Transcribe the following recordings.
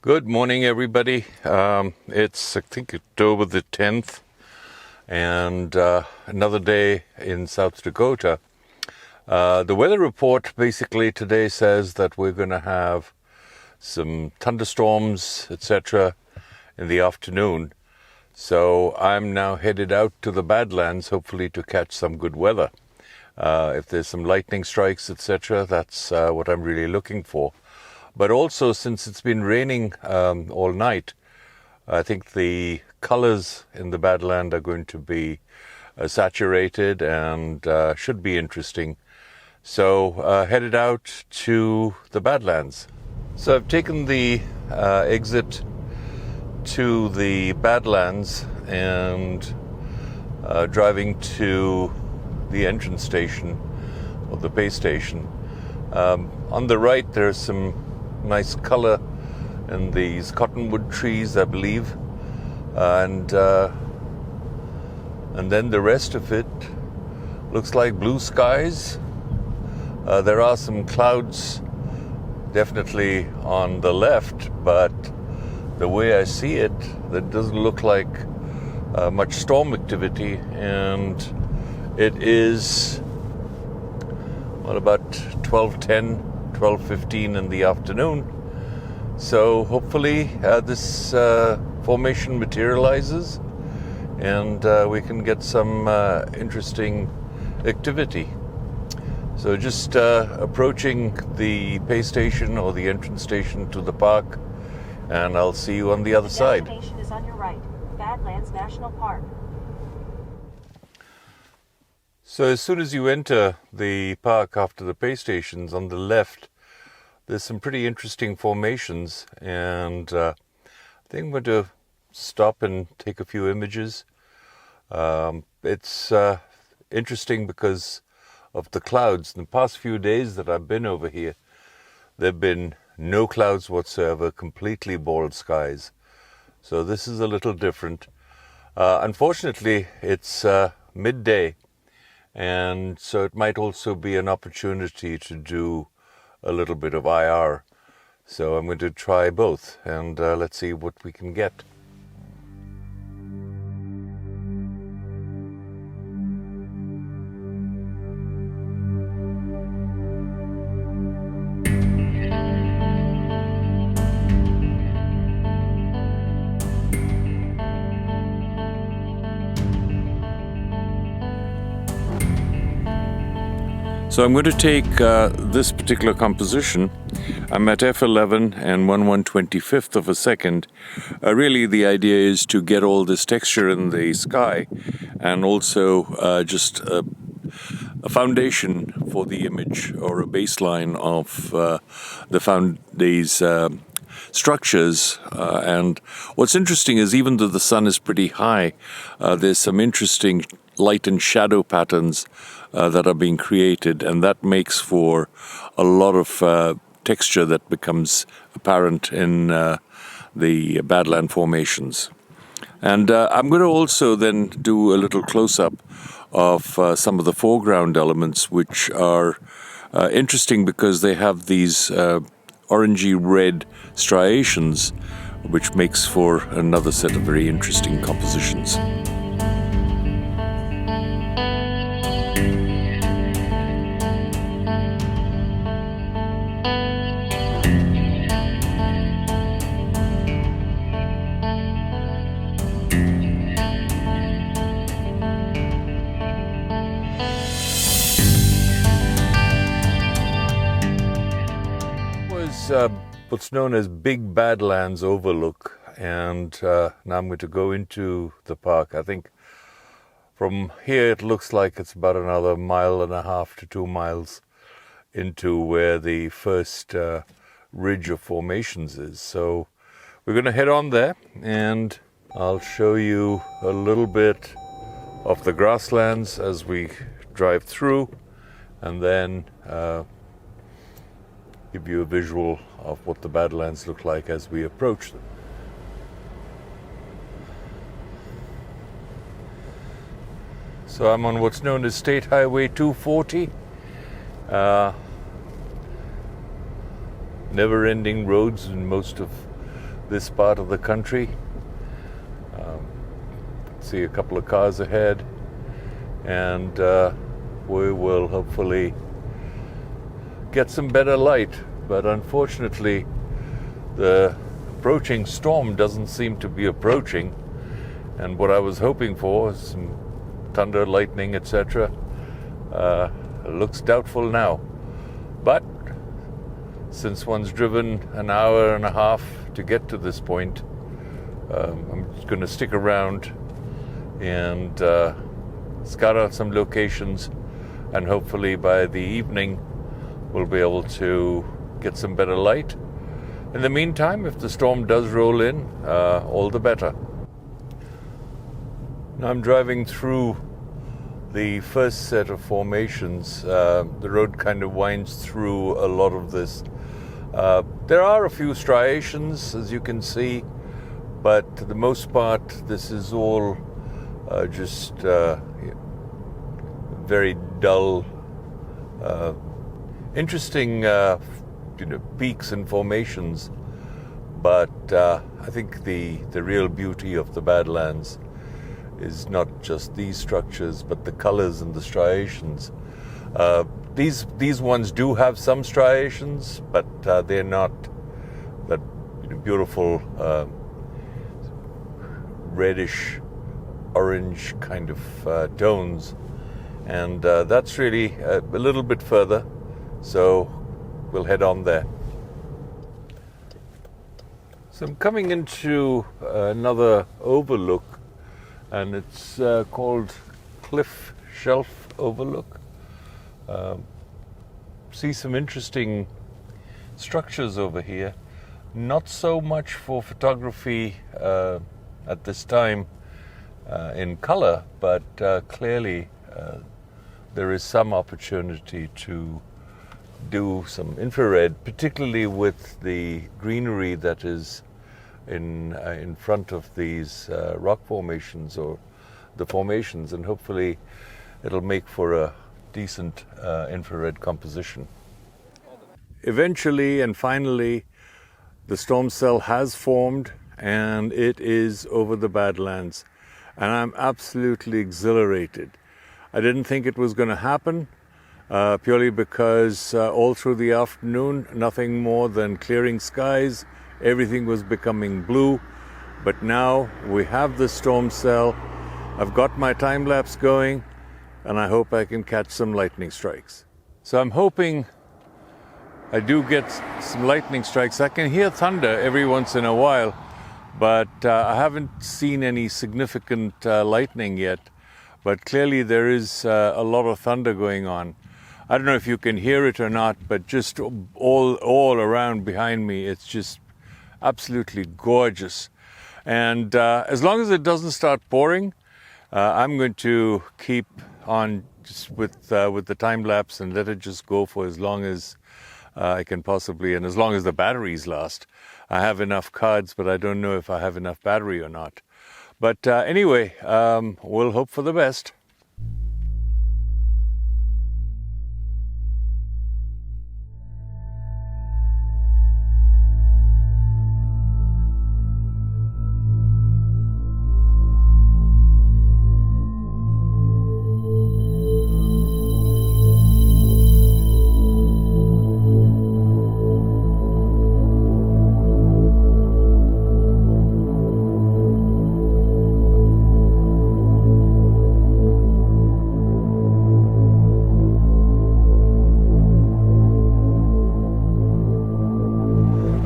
Good morning, everybody. It's, I think, October the 10th, and another day in South Dakota. The weather report basically today says that we're going to have some thunderstorms, etc., in the afternoon. So I'm now headed out to the Badlands, hopefully to catch some good weather. If there's some lightning strikes, etc., that's what I'm really looking for. But also, since it's been raining all night, I think the colors in the Badlands are going to be saturated and should be interesting. So headed out to the Badlands. So I've taken the exit to the Badlands and driving to the entrance station or the pay station. On the right, there's some nice color in these cottonwood trees, I believe, and then the rest of it looks like blue skies. There are some clouds definitely on the left, but the way I see it, that doesn't look like much storm activity, and it is about 12:10 12:15 in the afternoon. So hopefully this formation materializes and we can get some interesting activity. So just approaching the pay station or the entrance station to the park, and I'll see you on the other side. The destination is on your right, Badlands National Park. So as soon as you enter the park after the pay stations, on the left, there's some pretty interesting formations, and I think I'm going to stop and take a few images. It's interesting because of the clouds. In the past few days that I've been over here, there have been no clouds whatsoever, completely bald skies. So this is a little different. Unfortunately, it's midday. And so it might also be an opportunity to do a little bit of IR. So I'm going to try both, and let's see what we can get. So I'm going to take this particular composition. I'm at f11 and 1/125th of a second. Really the idea is to get all this texture in the sky, and also just a foundation for the image, or a baseline of these structures. And what's interesting is, even though the sun is pretty high, there's some interesting light and shadow patterns that are being created, and that makes for a lot of texture that becomes apparent in the Badland formations. And I'm going to also then do a little close-up of some of the foreground elements, which are interesting because they have these orangey red striations, which makes for another set of very interesting compositions. What's known as Big Badlands Overlook, and now I'm going to go into the park. I think from here it looks like it's about another 1.5 to 2 miles into where the first ridge of formations is. So we're going to head on there, and I'll show you a little bit of the grasslands as we drive through, and then give you a visual of what the Badlands look like as we approach them. So I'm on what's known as State Highway 240. Never-ending roads in most of this part of the country. See a couple of cars ahead, and we will hopefully get some better light. But unfortunately, the approaching storm doesn't seem to be approaching, and what I was hoping for, some thunder, lightning, etc., looks doubtful now. But since one's driven an hour and a half to get to this point, I'm just going to stick around and scout out some locations, and hopefully by the evening we'll be able to get some better light. In the meantime, if the storm does roll in, all the better. Now I'm driving through the first set of formations. The road kind of winds through a lot of this. There are a few striations, as you can see, but for the most part this is all just very dull, interesting peaks and formations, but I think the real beauty of the Badlands is not just these structures, but the colors and the striations. These ones do have some striations, but they're not that beautiful reddish orange kind of tones, and that's really a little bit further, so we'll head on there. So I'm coming into another overlook, and it's called Cliff Shelf Overlook. See some interesting structures over here. Not so much for photography at this time in color, but clearly there is some opportunity to do some infrared, particularly with the greenery that is in front of these rock formations or the formations, and hopefully it'll make for a decent infrared composition. Eventually and finally, the storm cell has formed, and it is over the Badlands, and I'm absolutely exhilarated. I didn't think it was going to happen, purely because all through the afternoon, nothing more than clearing skies. Everything was becoming blue, but now we have the storm cell. I've got my time lapse going, and I hope I can catch some lightning strikes. So I'm hoping I do get some lightning strikes. I can hear thunder every once in a while, but I haven't seen any significant lightning yet. But clearly there is a lot of thunder going on. I don't know if you can hear it or not, but just all around behind me, it's just absolutely gorgeous. And as long as it doesn't start pouring, I'm going to keep on just with the time lapse and let it just go for as long as I can possibly, and as long as the batteries last. I have enough cards, but I don't know if I have enough battery or not. But anyway, we'll hope for the best.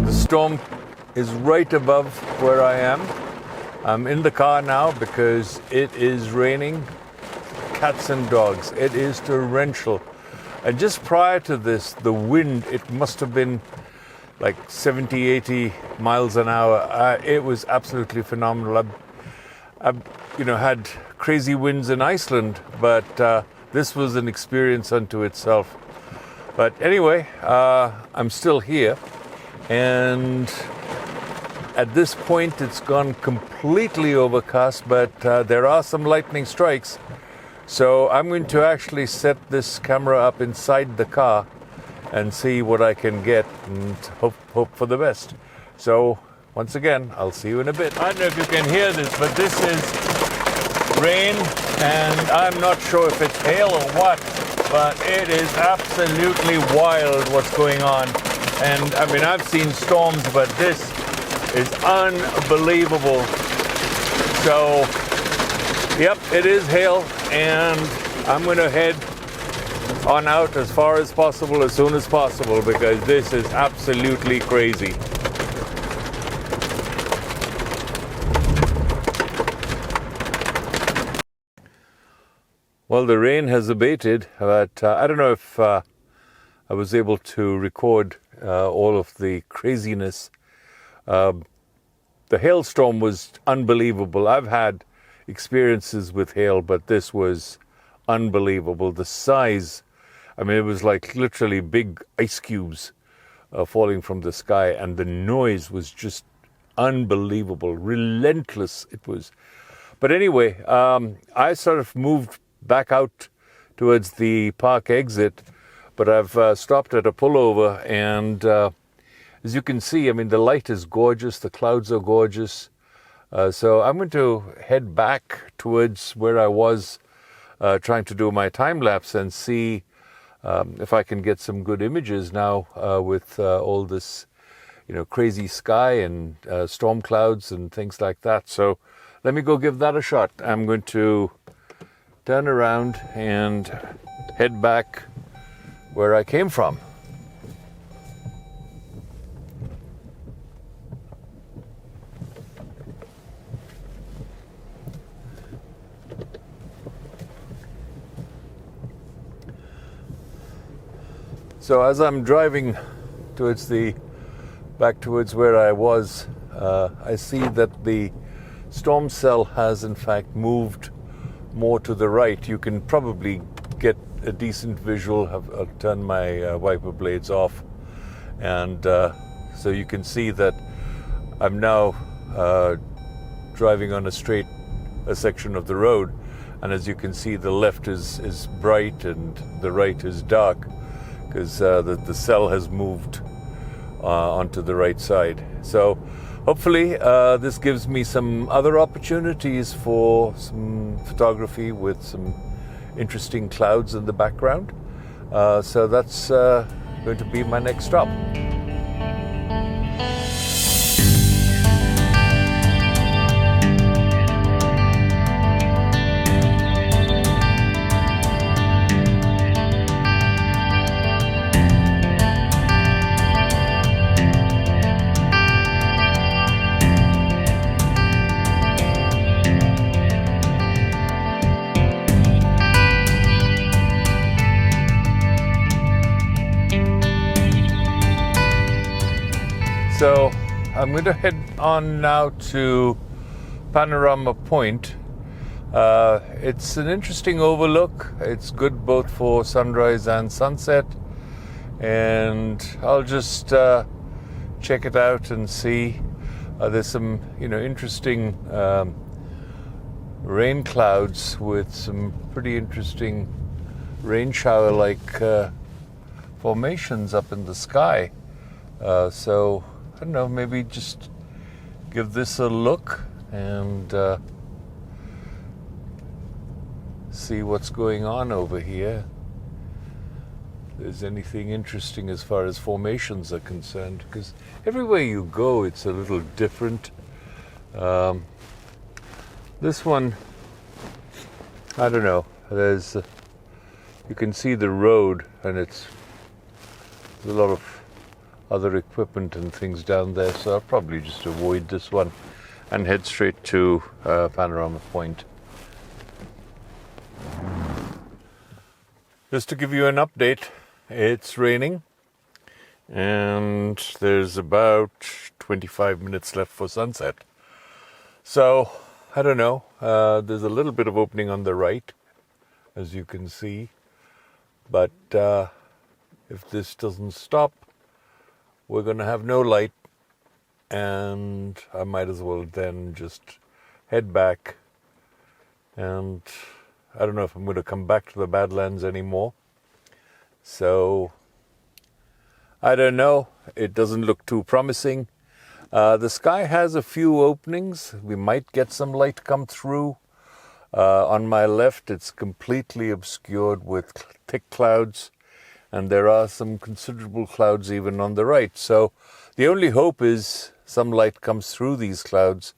The storm is right above where I am. I'm in the car now because it is raining cats and dogs. It is torrential. And just prior to this, the wind, it must have been like 70, 80 miles an hour. It was absolutely phenomenal. I've had crazy winds in Iceland, but this was an experience unto itself. But anyway, I'm still here. And at this point, it's gone completely overcast, but there are some lightning strikes. So I'm going to actually set this camera up inside the car and see what I can get and hope for the best. So once again, I'll see you in a bit. I don't know if you can hear this, but this is rain, and I'm not sure if it's hail or what, but it is absolutely wild what's going on. And I mean, I've seen storms, but this is unbelievable. So, yep, it is hail, and I'm going to head on out as far as possible, as soon as possible, because this is absolutely crazy. Well, the rain has abated, but I don't know if I was able to record all of the craziness. The hailstorm was unbelievable. I've had experiences with hail, but this was unbelievable. The size, I mean, it was like literally big ice cubes falling from the sky, and the noise was just unbelievable, relentless it was. But anyway, I sort of moved back out towards the park exit, but I've stopped at a pullover, and as you can see, I mean, the light is gorgeous, the clouds are gorgeous. So I'm going to head back towards where I was trying to do my time lapse and see if I can get some good images now with all this, crazy sky and storm clouds and things like that. So let me go give that a shot. I'm going to turn around and head back where I came from. So as I'm driving back towards where I was, I see that the storm cell has in fact moved more to the right. You can probably get a decent visual. I'll turn my wiper blades off, and so you can see that I'm now driving on a section of the road, and as you can see, the left is bright and the right is dark, because the cell has moved onto the right side. So hopefully this gives me some other opportunities for some photography with some interesting clouds in the background. So that's going to be my next stop. So I'm going to head on now to Panorama Point. It's an interesting overlook. It's good both for sunrise and sunset, and I'll just check it out and see. There's some interesting rain clouds with some pretty interesting rain shower like formations up in the sky. So I don't know, maybe just give this a look and see what's going on over here. If there's anything interesting as far as formations are concerned, because everywhere you go it's a little different. This one, I don't know, you can see the road, and there's a lot of other equipment and things down there, so I'll probably just avoid this one and head straight to Panorama Point. Just to give you an update, it's raining and there's about 25 minutes left for sunset. So, I don't know, there's a little bit of opening on the right, as you can see, but if this doesn't stop, we're going to have no light, and I might as well then just head back. And I don't know if I'm going to come back to the Badlands anymore. So I don't know. It doesn't look too promising. The sky has a few openings. We might get some light come through. On my left, it's completely obscured with thick clouds, and there are some considerable clouds even on the right. So the only hope is some light comes through these clouds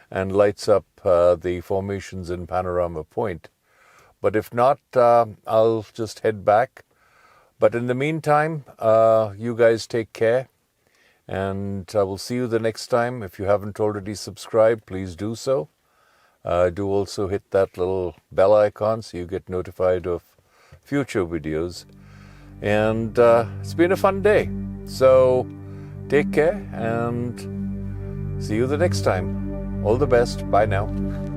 and lights up the formations in Panorama Point. But if not, I'll just head back. But in the meantime, you guys take care, and I will see you the next time. If you haven't already subscribed, please do so. Do also hit that little bell icon so you get notified of future videos. And it's been a fun day. So take care and see you the next time. All the best. Bye now.